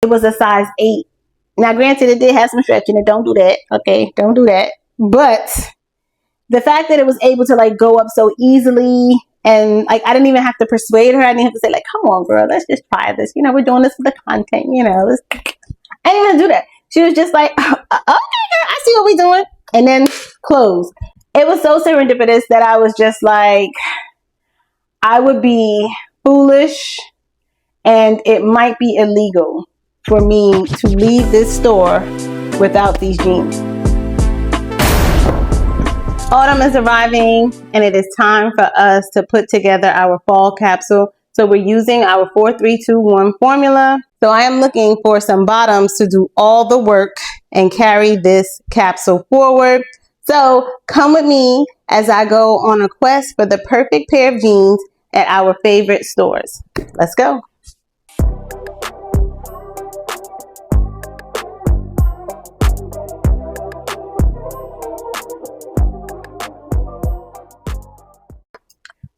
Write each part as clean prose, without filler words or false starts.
It was a size 8. Now, granted, it did have some stretch in it. Don't do that. Okay, don't do that. But the fact that it was able to like go up so easily, and like I didn't even have to persuade her. I didn't have to say like, "Come on, girl, let's just try this." You know, we're doing this for the content. You know, I didn't even do that. She was just like, "Okay, girl, I see what we're doing," and then close. It was so serendipitous that I was just like, I would be foolish, and it might be illegal for me to leave this store without these jeans. Autumn is arriving, and it is time for us to put together our fall capsule. So we're using our 4-3-2-1 formula. So I am looking for some bottoms to do all the work and carry this capsule forward. So come with me as I go on a quest for the perfect pair of jeans at our favorite stores. Let's go.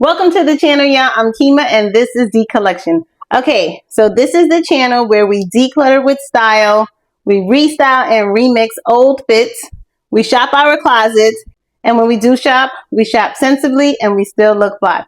Welcome to the channel, y'all. I'm Kima, and this is deCollection. Okay, so this is the channel where we declutter with style, we restyle and remix old fits, we shop our closets, and when we do shop, we shop sensibly and we still look fly.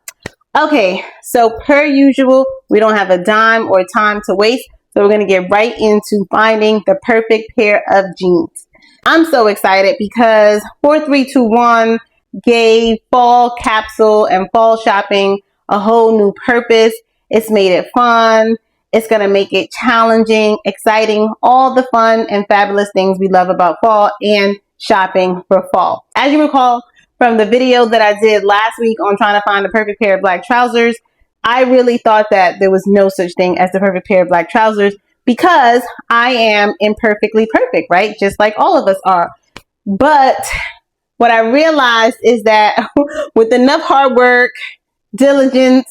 Okay, so per usual, we don't have a dime or time to waste, so we're going to get right into finding the perfect pair of jeans. I'm so excited because 4-3-2-1 gave fall capsule and fall shopping a whole new purpose. It's made it fun. It's going to make it challenging, exciting, all the fun and fabulous things we love about fall and shopping for fall. As you recall from the video that I did last week on trying to find the perfect pair of black trousers, I really thought that there was no such thing as the perfect pair of black trousers because I am imperfectly perfect, right? Just like all of us are. But what I realized is that with enough hard work, diligence,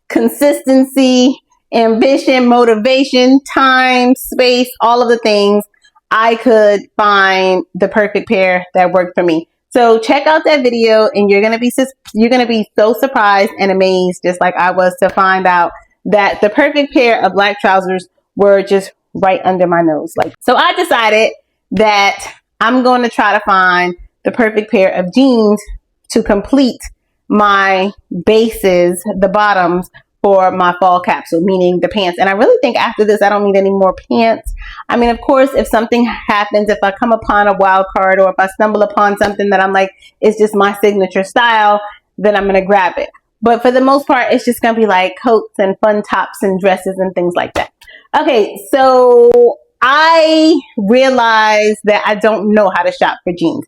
consistency, ambition, motivation, time, space, all of the things, I could find the perfect pair that worked for me. So check out that video, and you're gonna be so surprised and amazed, just like I was, to find out that the perfect pair of black trousers were just right under my nose. So I decided that I'm going to try to find the perfect pair of jeans to complete my bases, the bottoms for my fall capsule, meaning the pants. And I really think after this, I don't need any more pants. I mean, of course, if something happens, if I come upon a wild card or if I stumble upon something that I'm like, it's just my signature style, then I'm going to grab it. But for the most part, it's just going to be like coats and fun tops and dresses and things like that. Okay, so I realized that I don't know how to shop for jeans.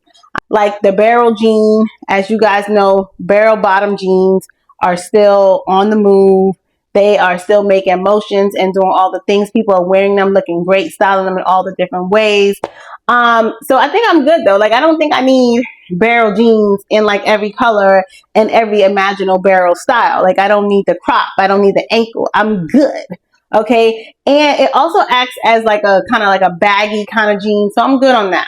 Like the barrel jean, as you guys know, barrel bottom jeans are still on the move. They are still making motions and doing all the things. People are wearing them, looking great, styling them in all the different ways. So I think I'm good though. Like I don't think I need barrel jeans in like every color and every imaginable barrel style. Like I don't need the crop. I don't need the ankle. I'm good. Okay. And it also acts as like a kind of like a baggy kind of jean. So I'm good on that.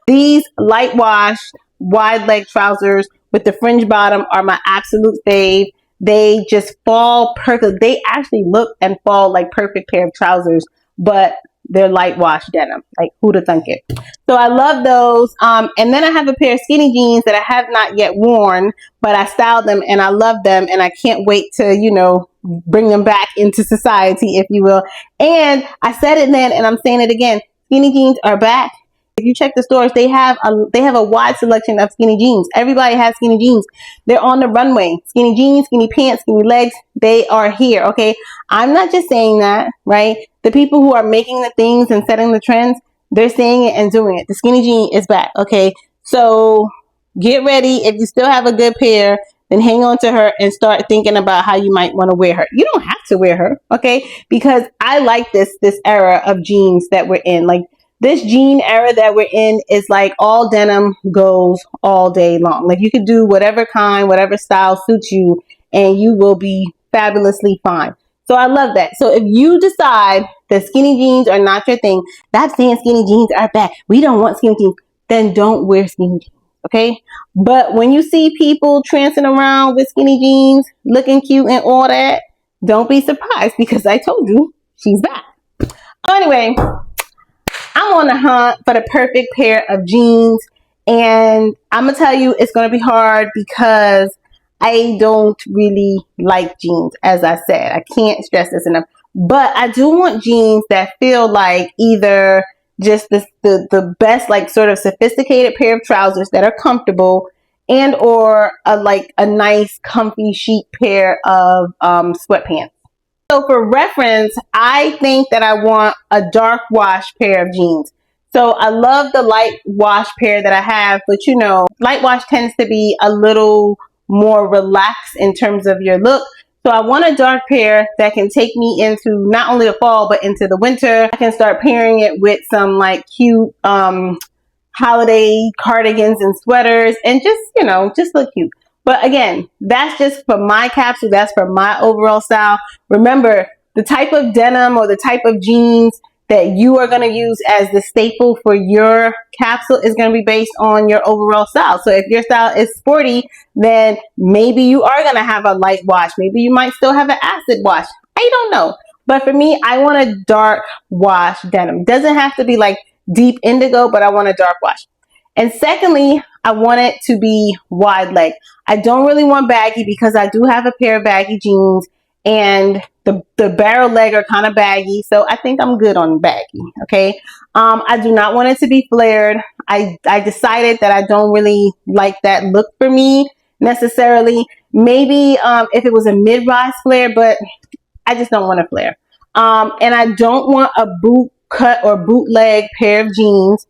These light washed wide leg trousers with the fringe bottom are my absolute fave. They just fall perfect. They actually look and fall like perfect pair of trousers, but they're light washed denim. Like who'd have thunk it? So I love those. And then I have a pair of skinny jeans that I have not yet worn, but I styled them and I love them. And I can't wait to, you know, bring them back into society, if you will. And I said it then and I'm saying it again. Skinny jeans are back. If you check the stores, they have a wide selection of skinny jeans. Everybody has skinny jeans. They're on the runway. Skinny jeans, skinny pants, skinny legs, they are here, okay? I'm not just saying that, right? The people who are making the things and setting the trends, they're saying it and doing it. The skinny jean is back, okay? So get ready. If you still have a good pair, then hang on to her and start thinking about how you might want to wear her. You don't have to wear her, okay? Because I like this era of jeans that we're in. Like, this jean era that we're in is like all denim goes all day long. Like you could do whatever kind, whatever style suits you, and you will be fabulously fine. So I love that. So if you decide that skinny jeans are not your thing, not saying skinny jeans are bad, we don't want skinny jeans, then don't wear skinny jeans, okay? But when you see people trancing around with skinny jeans, looking cute and all that, don't be surprised because I told you she's back. So anyway, I'm on the hunt for the perfect pair of jeans, and I'm gonna tell you it's gonna be hard because I don't really like jeans. As I said, I can't stress this enough, but I do want jeans that feel like either just the best, like sort of sophisticated pair of trousers that are comfortable, and or a nice comfy chic pair of sweatpants. So for reference, I think that I want a dark wash pair of jeans. So I love the light wash pair that I have, but you know, light wash tends to be a little more relaxed in terms of your look. So I want a dark pair that can take me into not only the fall, but into the winter. I can start pairing it with some like cute holiday cardigans and sweaters and just, you know, just look cute. But again, that's just for my capsule. That's for my overall style. Remember, the type of denim or the type of jeans that you are going to use as the staple for your capsule is going to be based on your overall style. So if your style is sporty, then maybe you are going to have a light wash. Maybe you might still have an acid wash. I don't know. But for me, I want a dark wash denim. Doesn't have to be like deep indigo, but I want a dark wash. And secondly, I want it to be wide leg. I don't really want baggy because I do have a pair of baggy jeans and the barrel leg are kind of baggy. So I think I'm good on baggy, okay? I do not want it to be flared. I decided that I don't really like that look for me necessarily. Maybe if it was a mid-rise flare, but I just don't want a flare. And I don't want a boot cut or bootleg pair of jeans.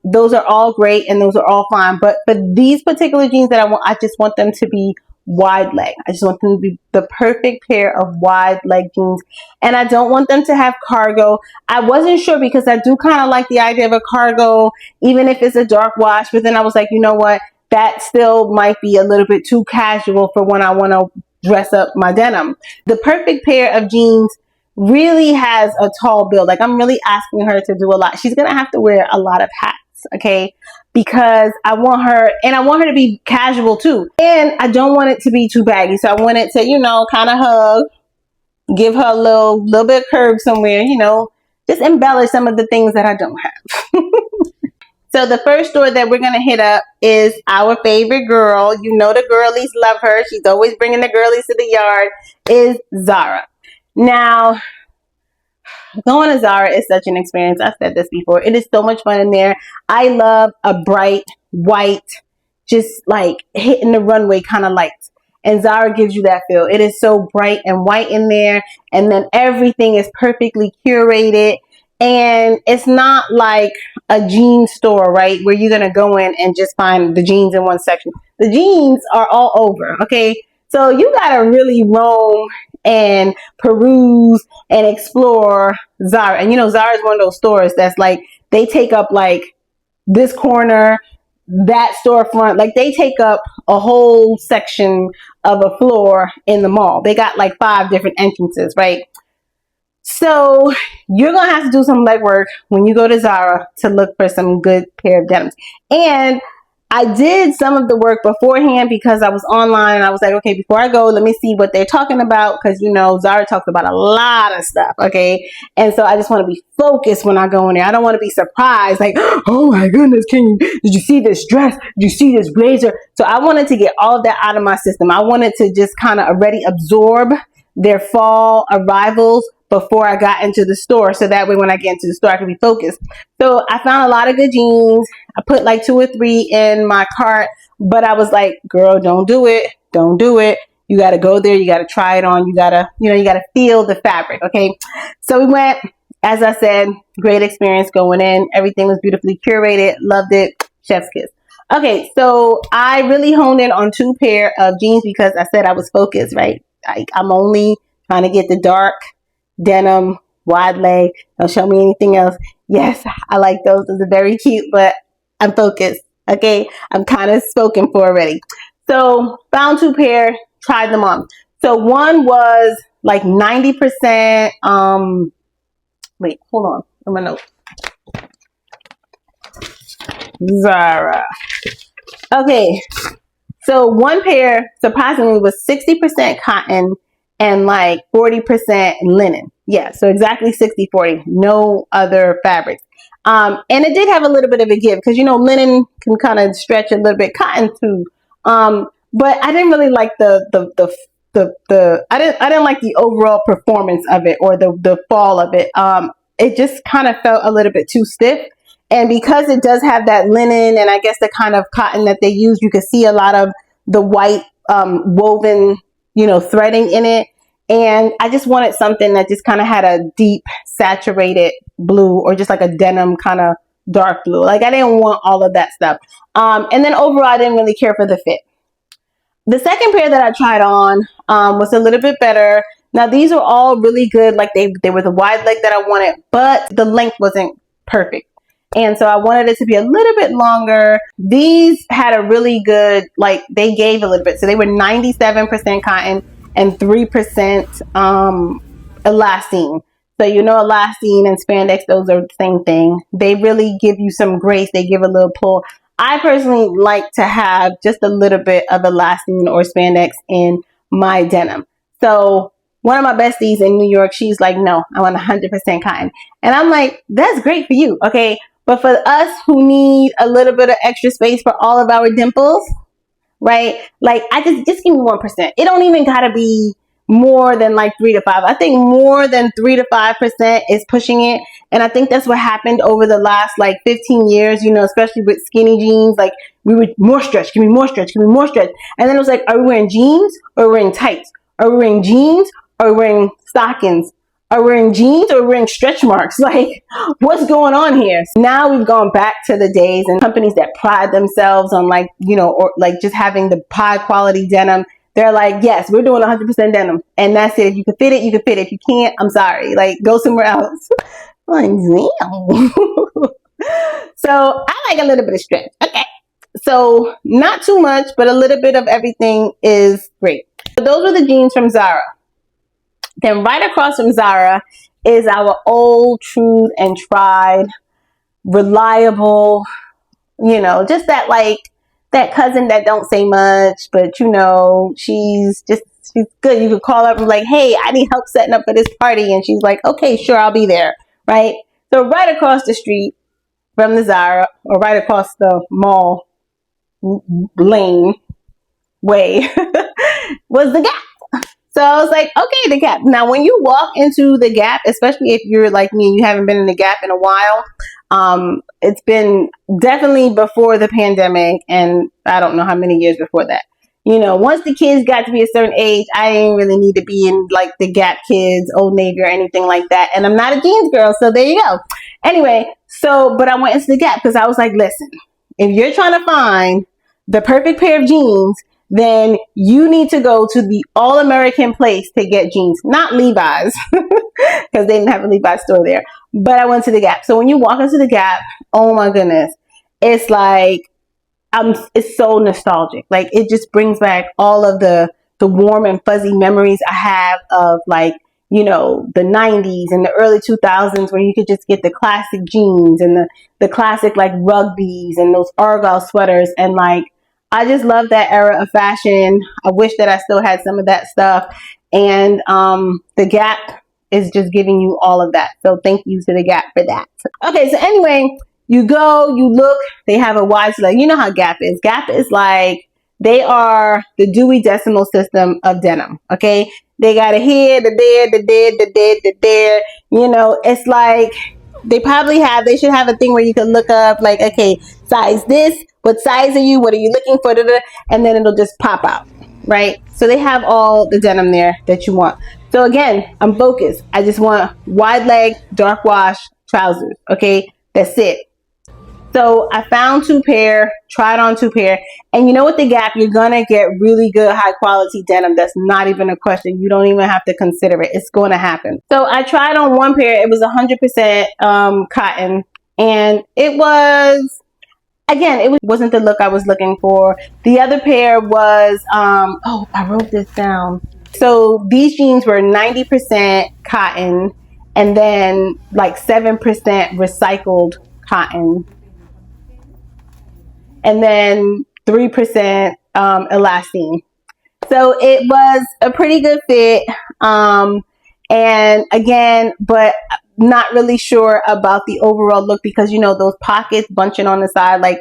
Those are all great and those are all fine, but for these particular jeans that I want, I just want them to be wide leg. I just want them to be the perfect pair of wide leg jeans, and I don't want them to have cargo. I wasn't sure because I do kind of like the idea of a cargo, even if it's a dark wash, but then I was like, you know what, that still might be a little bit too casual for when I want to dress up my denim. The perfect pair of jeans really has a tall build. Like, I'm really asking her to do a lot. She's gonna have to wear a lot of hats, okay? Because I want her, and I want her to be casual too. And I don't want it to be too baggy. So I want it to, you know, kind of hug, give her a little bit of curve somewhere, you know, just embellish some of the things that I don't have. So the first store that we're gonna hit up is our favorite girl. You know, the girlies love her. She's always bringing the girlies to the yard, is Zara. Now, going to Zara is such an experience. I've said this before. It is so much fun in there. I love a bright white, just like hitting the runway kind of lights. And Zara gives you that feel. It is so bright and white in there. And then everything is perfectly curated. And it's not like a jean store, right? Where you're going to go in and just find the jeans in one section. The jeans are all over, okay? So you got to really roam and peruse and explore Zara. And you know, Zara is one of those stores that's like, they take up like this corner, that storefront, like they take up a whole section of a floor in the mall. They got like 5 different entrances, right? So you're going to have to do some legwork when you go to Zara to look for some good pair of denims. And I did some of the work beforehand because I was online and I was like, okay, before I go, let me see what they're talking about. Because, you know, Zara talks about a lot of stuff, okay? And so I just want to be focused when I go in there. I don't want to be surprised, like, oh my goodness, did you see this dress? Did you see this blazer? So I wanted to get all of that out of my system. I wanted to just kind of already absorb their fall arrivals before I got into the store. So that way when I get into the store, I can be focused. So I found a lot of good jeans. I put like 2 or 3 in my cart, but I was like, girl, don't do it. Don't do it. You got to go there. You got to try it on. You got to, you know, you got to feel the fabric. Okay. So we went, as I said, great experience going in. Everything was beautifully curated. Loved it. Chef's kiss. Okay. So I really honed in on 2 pair of jeans because I said I was focused, right? I'm only trying to get the dark denim, wide leg. Don't show me anything else. Yes, I like those. Those are very cute, but I'm focused. Okay, I'm kind of spoken for already. So found 2 pair, tried them on. So one was like 90%. Wait, hold on. In my notes. Zara. Okay, so one pair surprisingly was 60% cotton and like 40% linen. Yeah, so exactly 60-40, no other fabrics. And it did have a little bit of a give because, you know, linen can kind of stretch a little bit, cotton too. But I didn't really like I didn't like the overall performance of it or the fall of it. It just kind of felt a little bit too stiff. And because it does have that linen and I guess the kind of cotton that they use, you can see a lot of the white woven, you know, threading in it. And I just wanted something that just kind of had a deep saturated blue or just like a denim kind of dark blue. Like I didn't want all of that stuff. And then overall, I didn't really care for the fit. The second pair that I tried on was a little bit better. Now these are all really good. Like they were the wide leg that I wanted, but the length wasn't perfect. And so I wanted it to be a little bit longer. These had a really good, like they gave a little bit. So they were 97% cotton and 3% elastane. So you know elastane and spandex, those are the same thing. They really give you some grace. They give a little pull. I personally like to have just a little bit of elastane or spandex in my denim. So one of my besties in New York, she's like, no, I want 100% cotton. And I'm like, that's great for you, okay? But for us who need a little bit of extra space for all of our dimples, right? Like I just give me 1%. It don't even gotta be more than like 3 to 5. I think more than 3 to 5% is pushing it. And I think that's what happened over the last like 15 years, you know, especially with skinny jeans. Like we would more stretch, give me more stretch, give me more stretch. And then it was like, are we wearing jeans or are we wearing tights? Are we wearing jeans or are we wearing stockings? Are we wearing jeans or wearing stretch marks? Like, what's going on here? So now we've gone back to the days and companies that pride themselves on like, you know, or like just having the high quality denim. They're like, yes, we're doing 100% denim. And that's it. If you can fit it, you can fit it. If you can't, I'm sorry. Like, go somewhere else. Like, damn. So I like a little bit of stretch. Okay. So not too much, but a little bit of everything is great. So those were the jeans from Zara. Then right across from Zara is our old, true, and tried, reliable, you know, just that like, that cousin that don't say much, but you know, she's good. You could call up and like, hey, I need help setting up for this party. And she's like, okay, sure, I'll be there, right? So right across the street from the Zara, or right across the mall lane way, was the Gap. So I was like, okay, the Gap. Now, when you walk into the Gap, especially if you're like me and you haven't been in the Gap in a while, it's been definitely before the pandemic, and I don't know how many years before that. You know, once the kids got to be a certain age, I didn't really need to be in like the Gap Kids, Old Navy, or anything like that. And I'm not a jeans girl, so there you go. Anyway, but I went into the Gap because I was like, listen, if you're trying to find the perfect pair of jeans, then you need to go to the all-American place to get jeans, not Levi's, because they didn't have a Levi's store there. But I went to the Gap. So when you walk into the Gap, oh my goodness, it's like, it's so nostalgic. Like it just brings back all of the warm and fuzzy memories I have of like, you know, the 90s and the early 2000s where you could just get the classic jeans and the classic like rugbies and those Argyle sweaters. And like, I just love that era of fashion. I wish that I still had some of that stuff. And the Gap is just giving you all of that. So thank you to the Gap for that. Okay, so anyway, you go, you look, they have a wide selection. You know how Gap is. Gap is like, they are the Dewey Decimal System of denim, okay? They got a here, the there, the there, the there, the there. You know, it's like, they should have a thing where you can look up like, okay, size this, what size are you, what are you looking for, and then it'll just pop out, right? So they have all the denim there that you want. So again, I'm focused. I just want wide leg, dark wash trousers, okay? That's it. So I found 2 pair, tried on 2 pair, and you know what, the Gap, you're gonna get really good high quality denim. That's not even a question. You don't even have to consider it. It's going to happen. So I tried on 1 pair. It was 100% cotton, and it was, again, it wasn't the look I was looking for. The other pair was, oh, I wrote this down. So these jeans were 90% cotton and then like 7% recycled cotton. And then 3% elastane. So it was a pretty good fit. And again, but not really sure about the overall look because, you know, those pockets bunching on the side, like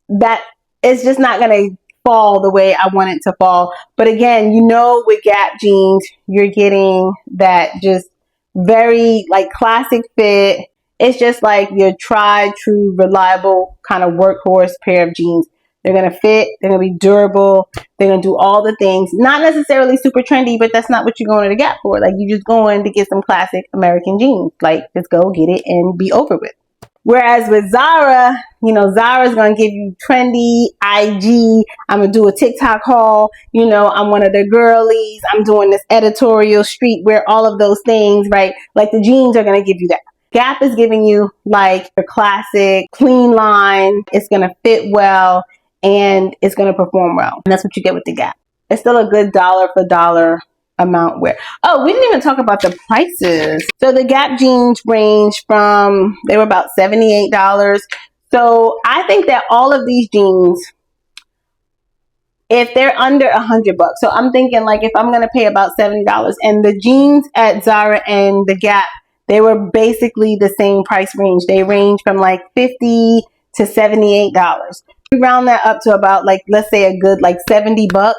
that, it's just not going to fall the way I want it to fall. But again, you know, with Gap jeans, you're getting that just very like classic fit. It's just like your tried, true, reliable kind of workhorse pair of jeans. They're going to fit. They're going to be durable. They're going to do all the things. Not necessarily super trendy, but that's not what you're going to the Gap for. Like, you're just going to get some classic American jeans. Like, just go get it and be over with. Whereas with Zara, you know, Zara's going to give you trendy, IG. I'm going to do a TikTok haul. You know, I'm one of the girlies. I'm doing this editorial streetwear, all of those things, right? Like, the jeans are going to give you that. Gap is giving you like a classic, clean line. It's going to fit well and it's going to perform well. And that's what you get with the Gap. It's still a good dollar for dollar amount wear. Oh, we didn't even talk about the prices. So the Gap jeans range from, they were about $78. So I think that all of these jeans, if they're under $100, so I'm thinking like if I'm going to pay about $70, and the jeans at Zara and the Gap, they were basically the same price range. They range from like $50 to $78. We round that up to about like, let's say a good like $70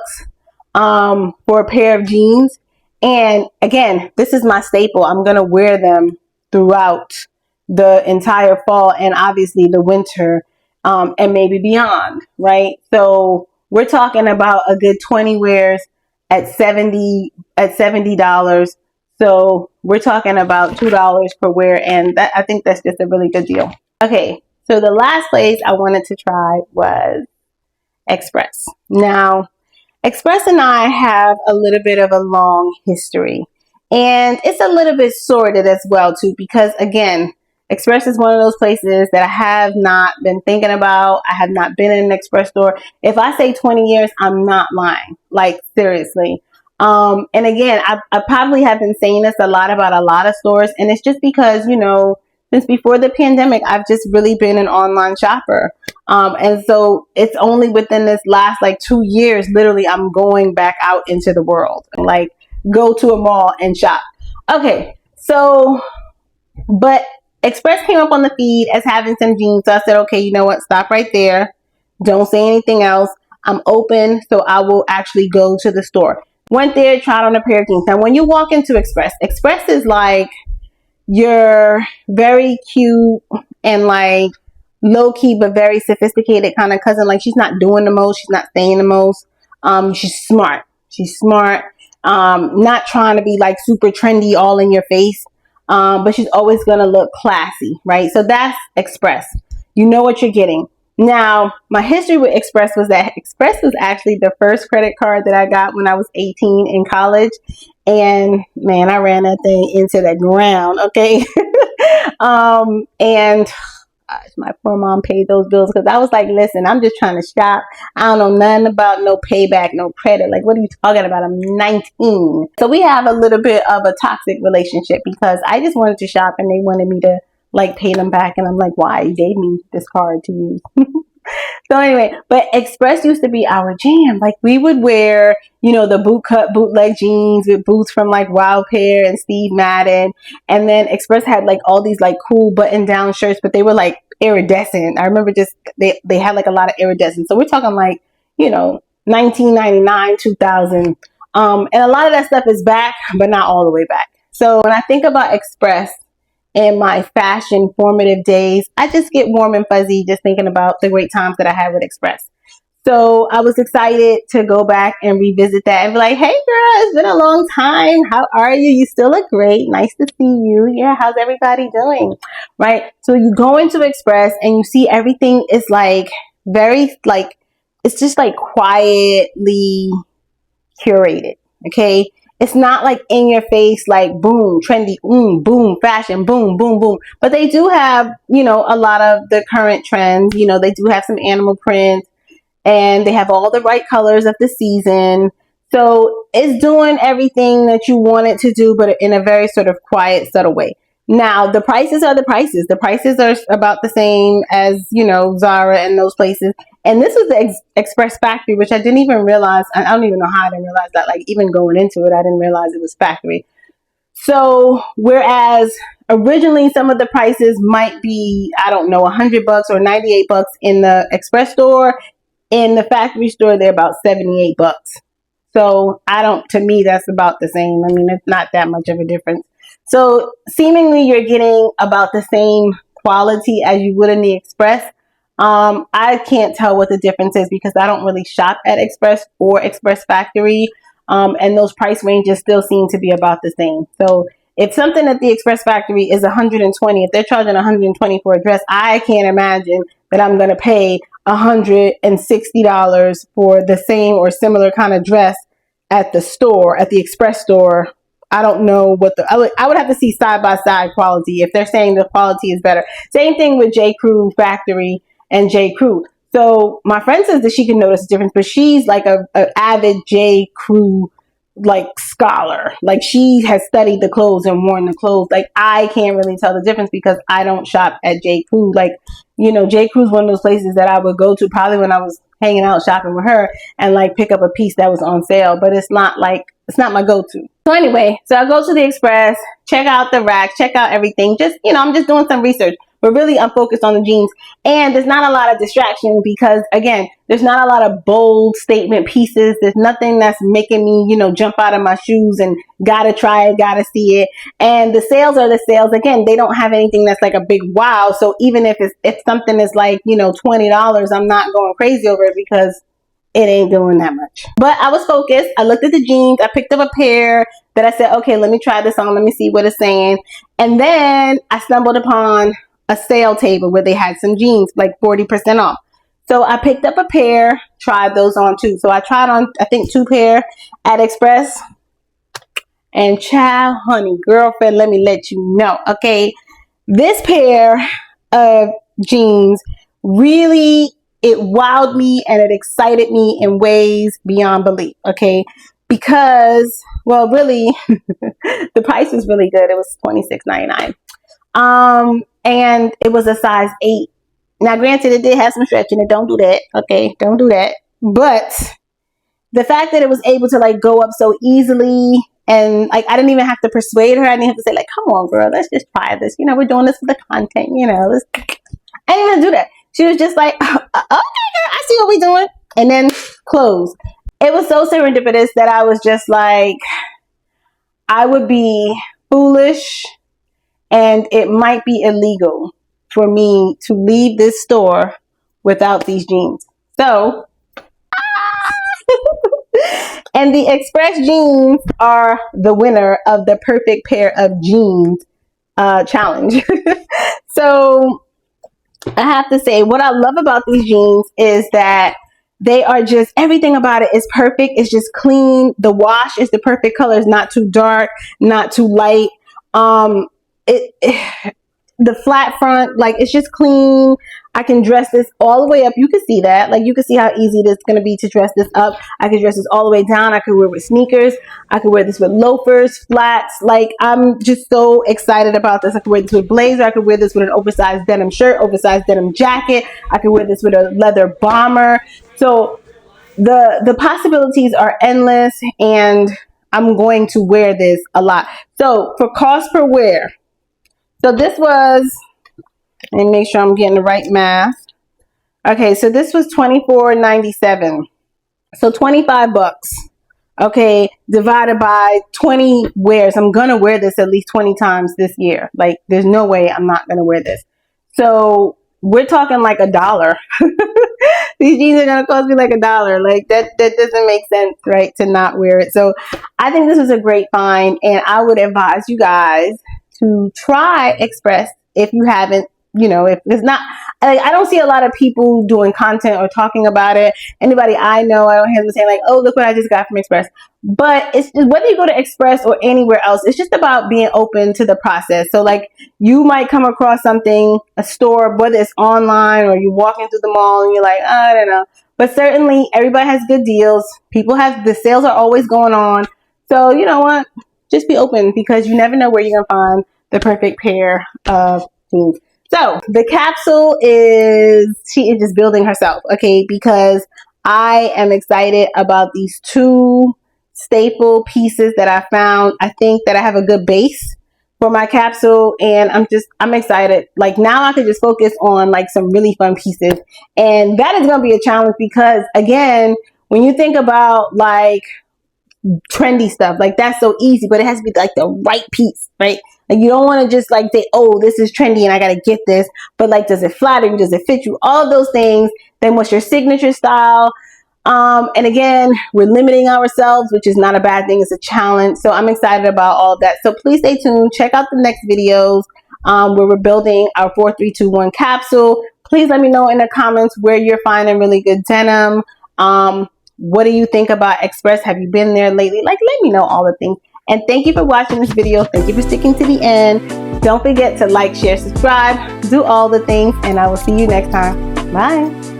for a pair of jeans. And again, this is my staple. I'm going to wear them throughout the entire fall and obviously the winter, and maybe beyond, right? So we're talking about a good 20 wears at $70. So we're talking about $2 per wear, and that, I think that's just a really good deal. Okay, so the last place I wanted to try was Express. Now, Express and I have a little bit of a long history, and it's a little bit sordid as well too, because again, Express is one of those places that I have not been thinking about. I have not been in an Express store. If I say 20 years, I'm not lying. Like, seriously. And again, I probably have been saying this a lot about a lot of stores, and it's just because, you know, since before the pandemic, I've just really been an online shopper. And so it's only within this last like 2 years, literally, I'm going back out into the world and like go to a mall and shop. Okay, so, but Express came up on the feed as having some jeans. So I said, okay, you know what? Stop right there. Don't say anything else. I'm open, so I will actually go to the store. Went there, tried on a pair of jeans. Now, when you walk into Express, Express is like your very cute and like low-key but very sophisticated kind of cousin. Like, she's not doing the most, she's not saying the most. She's smart. She's smart. Not trying to be like super trendy all in your face. But she's always gonna look classy, right? So that's Express. You know what you're getting. Now, my history with Express was that Express was actually the first credit card that I got when I was 18 in college. And man, I ran that thing into the ground, okay? And my poor mom paid those bills because I was like, listen, I'm just trying to shop. I don't know nothing about no payback, no credit. Like, what are you talking about? I'm 19. So we have a little bit of a toxic relationship because I just wanted to shop and they wanted me to like pay them back. And I'm like, why? You gave me this card to use. So anyway, but Express used to be our jam. Like, we would wear, you know, the bootcut bootleg jeans with boots from like Wild Pair and Steve Madden. And then Express had like all these like cool button down shirts, but they were like iridescent. I remember just, they had like a lot of iridescent. So we're talking like, you know, 1999, 2000. And a lot of that stuff is back, but not all the way back. So when I think about Express in my fashion formative days, I just get warm and fuzzy just thinking about the great times that I had with Express. So I was excited to go back and revisit that and be like, hey girl, it's been a long time. How are you? You still look great. Nice to see you. Yeah, how's everybody doing? Right? So you go into Express and you see everything is like very like, it's just like quietly curated. Okay? It's not like in your face, like boom, trendy, boom, fashion, boom, boom, boom. But they do have, you know, a lot of the current trends. You know, they do have some animal prints and they have all the right colors of the season. So it's doing everything that you want it to do, but in a very sort of quiet, subtle way. Now, the prices are the prices. The prices are about the same as, you know, Zara and those places. And this was the Express factory, which I didn't even realize. I don't even know how I didn't realize that. Like, even going into it, I didn't realize it was factory. So whereas originally some of the prices might be, I don't know, $100 or $98 in the express store, in the factory store they're about $78. So to me, that's about the same. I mean, it's not that much of a difference. So seemingly you're getting about the same quality as you would in the Express. I can't tell what the difference is because I don't really shop at Express or Express Factory. And those price ranges still seem to be about the same. So if something at the Express Factory is 120, if they're charging 120 for a dress, I can't imagine that I'm going to pay $160 for the same or similar kind of dress at the store, at the Express store. I don't know what I would have to see side by side quality if they're saying the quality is better. Same thing with J. Crew Factory and J. Crew. So my friend says that she can notice a difference, but she's like a avid J. Crew like scholar. Like she has studied the clothes and worn the clothes. Like I can't really tell the difference because I don't shop at J. Crew. Like, you know, J. Crew's one of those places that I would go to probably when I was hanging out shopping with her and like pick up a piece that was on sale, but it's not my go-to. So anyway, so I go to the Express, check out the rack, check out everything. Just, you know, I'm just doing some research, but really I'm focused on the jeans. And there's not a lot of distraction because, again, there's not a lot of bold statement pieces. There's nothing that's making me, you know, jump out of my shoes and gotta try it, gotta see it. And the sales are the sales. Again, they don't have anything that's like a big wow. So even if something is like, you know, $20, I'm not going crazy over it because it ain't doing that much. But I was focused. I looked at the jeans. I picked up a pair that I said, okay, let me try this on. Let me see what it's saying. And then I stumbled upon a sale table where they had some jeans, like 40% off. So I picked up a pair, tried those on too. So I tried on, I think, 2 pair at Express. And child, honey, girlfriend, let me let you know. Okay, this pair of jeans really, it wowed me and it excited me in ways beyond belief. Okay, because, well, really, the price was really good. It was $26.99. And it was a size 8. Now, granted, it did have some stretch in it. Don't do that. Okay, don't do that. But the fact that it was able to like go up so easily, and like I didn't even have to persuade her. I didn't have to say like, "Come on, girl, let's just try this." You know, we're doing this for the content. You know, I didn't even do that. She was just like, "Okay, girl, I see what we're doing," and then close. It was so serendipitous that I was just like, I would be foolish, and it might be illegal for me to leave this store without these jeans. So. And the Express jeans are the winner of the perfect pair of jeans challenge. So I have to say, what I love about these jeans is that they are just, everything about it is perfect. It's just clean. The wash is the perfect color. It's not too dark, not too light. The flat front, like it's just clean. I can dress this all the way up. You can see that. Like you can see how easy it is going to be to dress this up. I can dress this all the way down. I could wear it with sneakers. I could wear this with loafers, flats. Like I'm just so excited about this. I could wear this with a blazer. I could wear this with an oversized denim shirt, oversized denim jacket. I could wear this with a leather bomber. So the possibilities are endless, and I'm going to wear this a lot. So for cost per wear, so this was, let me make sure I'm getting the right math. Okay, so this was $24.97. So $25. Okay, divided by 20 wears. I'm gonna wear this at least 20 times this year. Like, there's no way I'm not gonna wear this. So we're talking like $1. These jeans are gonna cost me like $1. Like that doesn't make sense, right? To not wear it. So I think this was a great find, and I would advise you guys to try Express if you haven't. You know, if it's not, I don't see a lot of people doing content or talking about it. Anybody I know, I don't hear them saying like, "Oh, look what I just got from Express." But it's just, whether you go to Express or anywhere else, it's just about being open to the process. So like you might come across something, a store, whether it's online or you're walking through the mall and you're like, I don't know. But certainly everybody has good deals. People have, the sales are always going on. So you know what? Just be open because you never know where you're going to find the perfect pair of jeans. So the capsule she is just building herself, okay, because I am excited about these 2 staple pieces that I found. I think that I have a good base for my capsule, and I'm excited. Like now I could just focus on like some really fun pieces, and that is going to be a challenge because again, when you think about like trendy stuff, like that's so easy, but it has to be like the right piece, right? Like you don't want to just like say, oh, this is trendy and I got to get this, but like, does it flatter you? Does it fit you? All of those things. Then what's your signature style? And again, we're limiting ourselves, which is not a bad thing. It's a challenge. So I'm excited about all of that. So please stay tuned. Check out the next videos where we're building our 4-3-2-1 capsule. Please let me know in the comments where you're finding really good denim. What do you think about Express? Have you been there lately? Like, let me know all the things. And thank you for watching this video. Thank you for sticking to the end. Don't forget to like, share, subscribe, do all the things, and I will see you next time. Bye.